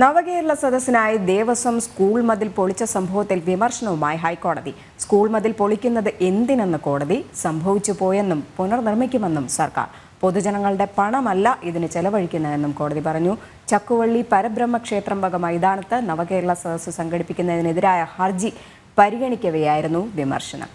നവകേരള സദസ്സിനായി Devaswom school മതിൽ പൊളിച്ച സംഭവത്തിൽ വിമർശനവുമായി ഹൈക്കോടതി. സ്കൂൾ മതിൽ പൊളിക്കുന്നത് എന്തിനെന്ന് കോടതി, സംഭവിച്ചു പോയെന്നും പുനർനിർമ്മിക്കുമെന്നും സർക്കാർ. പൊതുജനങ്ങളുടെ പണമല്ല ഇതിന് ചെലവഴിക്കുന്നതെന്നും കോടതി പറഞ്ഞു. ചക്കുവള്ളി പരബ്രഹ്മ ക്ഷേത്രം വക മൈതാനത്ത് നവകേരള സദസ്സ് സംഘടിപ്പിക്കുന്നതിനെതിരായ ഹർജി പരിഗണിക്കവെയായിരുന്നു വിമർശനം.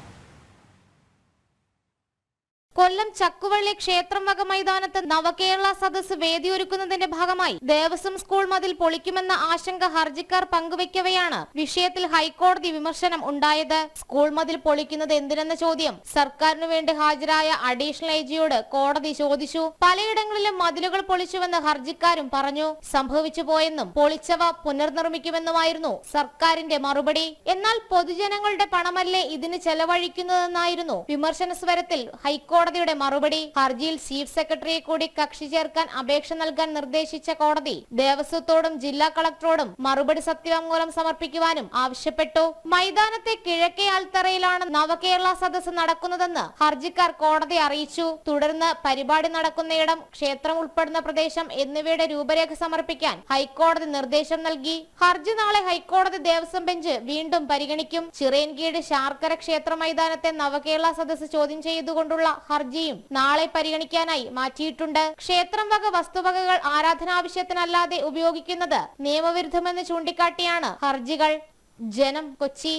കൊല്ലം ചക്കുവള്ളി ക്ഷേത്രം വക മൈതാനത്ത് നവകേരള സദസ്സ് വേദിയൊരുക്കുന്നതിന്റെ ഭാഗമായി ദേവസ്വം സ്കൂൾ മതിൽ പൊളിക്കുമെന്ന ആശങ്ക ഹർജിക്കാർ പങ്കുവെക്കവെയാണ് വിഷയത്തിൽ ഹൈക്കോടതി വിമർശനം ഉണ്ടായത്. സ്കൂൾ മതിൽ പൊളിക്കുന്നത് എന്തിനെന്ന ചോദ്യം സർക്കാരിനു വേണ്ടി ഹാജരായ അഡീഷണൽ ഐജിയോട് കോടതി ചോദിച്ചു. പലയിടങ്ങളിലും മതിലുകൾ പൊളിച്ചുവെന്ന് ഹർജിക്കാരും പറഞ്ഞു. സംഭവിച്ചു പോയെന്നും പൊളിച്ചവ പുനർനിർമ്മിക്കുമെന്നുമായിരുന്നു സർക്കാരിന്റെ മറുപടി. എന്നാൽ പൊതുജനങ്ങളുടെ പണമല്ലേ ഇതിന് ചെലവഴിക്കുന്നതെന്നായിരുന്നു വിമർശന സ്വരത്തിൽ ഹൈക്കോടതിയുടെ മറുപടി. ഹർജിയിൽ ചീഫ് സെക്രട്ടറിയെ കൂടി കക്ഷി ചേർക്കാൻ അപേക്ഷ നൽകാൻ നിർദ്ദേശിച്ച കോടതി ദേവസ്വത്തോടും ജില്ലാ കളക്ടറോടും മറുപടി സത്യവാങ്മൂലം സമർപ്പിക്കുവാനും ആവശ്യപ്പെട്ടു. മൈതാനത്തെ കിഴക്കേ ആൽത്തറയിലാണ് നവകേരള സദസ്സ് നടക്കുന്നതെന്ന് ഹർജിക്കാർ കോടതി അറിയിച്ചു. തുടർന്ന് പരിപാടി നടക്കുന്നയിടം, ക്ഷേത്രം ഉൾപ്പെടുന്ന പ്രദേശം എന്നിവയുടെ രൂപരേഖ സമർപ്പിക്കാൻ ഹൈക്കോടതി നിർദ്ദേശം നൽകി. ഹർജി നാളെ ഹൈക്കോടതി ദേവസ്വം ബെഞ്ച് വീണ്ടും പരിഗണിക്കും. ചിറയൻകീഴ് ശാർക്കര ക്ഷേത്ര മൈതാനത്തെ നവകേരള സദസ്സ് ചോദ്യം ചെയ്തുകൊണ്ടുള്ള ഹർജിയും നാളെ പരിഗണിക്കാനായി മാറ്റിയിട്ടുണ്ട്. ക്ഷേത്രം വക വസ്തുവകകൾ ആരാധനാവശ്യത്തിനല്ലാതെ ഉപയോഗിക്കുന്നത് നിയമവിരുദ്ധമെന്ന് ചൂണ്ടിക്കാട്ടിയാണ് ഹർജികൾ. ജനം, കൊച്ചി.